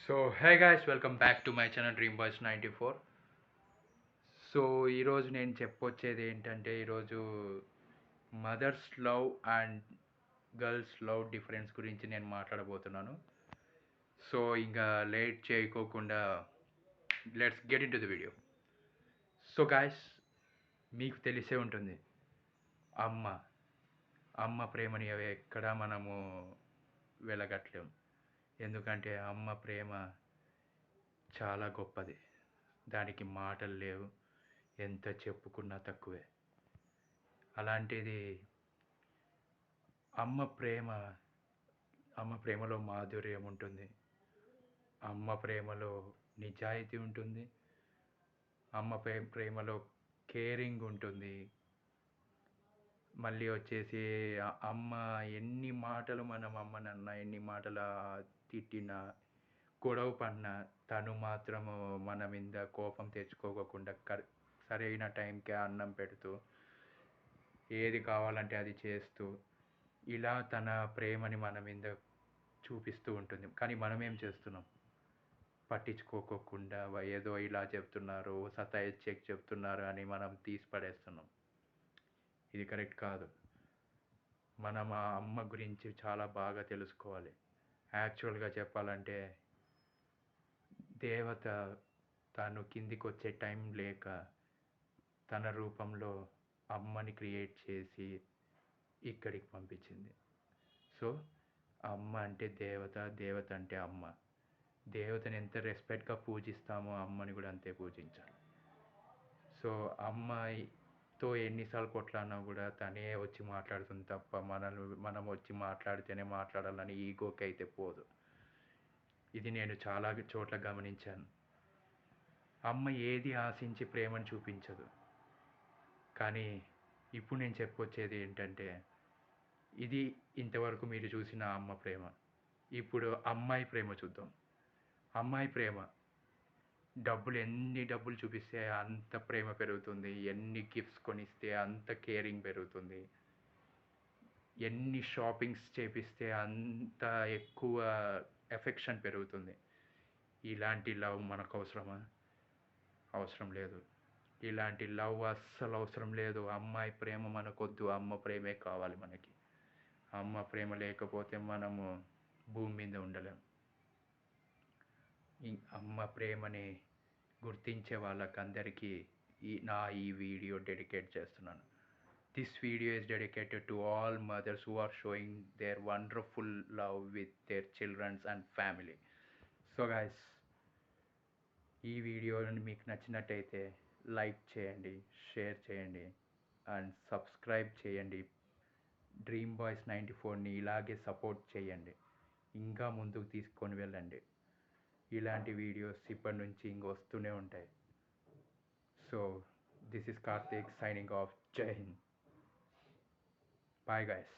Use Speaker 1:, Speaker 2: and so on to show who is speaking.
Speaker 1: So hey guys, welcome back to my channel dream boys 94. So ఈరోజు నేను చెప్పొచ్చేది ఏంటంటే, ఈరోజు mothers love and girls love difference గురించి నేను మాట్లాడబోతున్నాను. సో ఇంకా లేట్ చేయకోకుండా let's get into the video. So guys, మీకు తెలిసే ఉంటుంది, అమ్మ అమ్మ ప్రేమని ఎక్కడ మనము వెలగట్లేం. ఎందుకంటే అమ్మ ప్రేమ చాలా గొప్పది. దానికి మాటలు లేవు. ఎంత చెప్పుకున్నా తక్కువే. అలాంటిది అమ్మ ప్రేమ అమ్మ ప్రేమలో మాధుర్యం ఉంటుంది. అమ్మ ప్రేమలో నిజాయితీ ఉంటుంది. అమ్మ ప్రేమలో కేరింగ్ ఉంటుంది. మళ్ళీ వచ్చేసి అమ్మ ఎన్ని మాటలు మనం అమ్మనన్నా, ఎన్ని మాటలు తిట్టినా, గొడవ పడినా, తను మాత్రము మన మీద కోపం తెచ్చుకోకుండా సరైన టైంకే అన్నం పెడుతూ, ఏది కావాలంటే అది చేస్తూ, ఇలా తన ప్రేమని మన మీద చూపిస్తూ ఉంటుంది. కానీ మనమేం చేస్తున్నాం? పట్టించుకోకుండా ఏదో ఇలా చెప్తున్నారు, సతాయిచ్చేకి చెప్తున్నారు అని మనం తీసి పడేస్తున్నాం. ఇది కరెక్ట్ కాదు. మనం ఆ అమ్మ గురించి చాలా బాగా తెలుసుకోవాలి. యాక్చువల్గా చెప్పాలంటే, దేవత తను కిందికి వచ్చే టైం లేక తన రూపంలో అమ్మని క్రియేట్ చేసి ఇక్కడికి పంపించింది. సో అమ్మ అంటే దేవత, దేవత అంటే అమ్మ. దేవతని ఎంత రెస్పెక్ట్గా పూజిస్తామో అమ్మని కూడా అంతే పూజించాలి. సో అమ్మాయితో ఎన్నిసార్లు కొట్లాడినా కూడా తనే వచ్చి మాట్లాడుతుంది తప్ప, మనం వచ్చి మాట్లాడితేనే మాట్లాడాలని ఈగోకి అయితే పోదు. ఇది నేను చాలా చోట్ల గమనించాను. అమ్మ ఏది ఆశించి ప్రేమను చూపించదు. కానీ ఇప్పుడు నేను చెప్పొచ్చేది ఏంటంటే, ఇది ఇంతవరకు మీరు చూసిన అమ్మ ప్రేమ. ఇప్పుడు అమ్మాయి ప్రేమ చూద్దాం. అమ్మాయి ప్రేమ, ఎన్ని డబ్బులు చూపిస్తే అంత ప్రేమ పెరుగుతుంది. ఎన్ని గిఫ్ట్స్ కొనిస్తే అంత కేరింగ్ పెరుగుతుంది. ఎన్ని షాపింగ్స్ చేపిస్తే అంత ఎక్కువ ఎఫెక్షన్ పెరుగుతుంది. ఇలాంటి లవ్ మనకు అవసరమా? అవసరం లేదు. ఇలాంటి లవ్ అస్సలు అవసరం లేదు. అమ్మాయి ప్రేమ మనకొద్దు. అమ్మ ప్రేమే కావాలి మనకి. అమ్మ ప్రేమ లేకపోతే మనము భూమి మీద ఉండలేం. అమ్మ ప్రేమని గుర్తించే వాళ్ళకందరికీ ఈ వీడియో డెడికేట్ చేస్తున్నాను. This video is dedicated to all mothers who are showing their wonderful love with their children and family. So guys, ఈ వీడియో మీకు నచ్చినట్టయితే లైక్ చేయండి, షేర్ చేయండి అండ్ సబ్స్క్రైబ్ చేయండి. డ్రీమ్ బాయ్స్ 94ని ఇలాగే సపోర్ట్ చేయండి. ఇంకా ముందుకు తీసుకొని వెళ్ళండి. ఇలాంటి వీడియోస్ ఇప్పటి నుంచి వస్తూనే ఉంటాయి. So this is Karthik signing off. జై హింద్. Bye guys.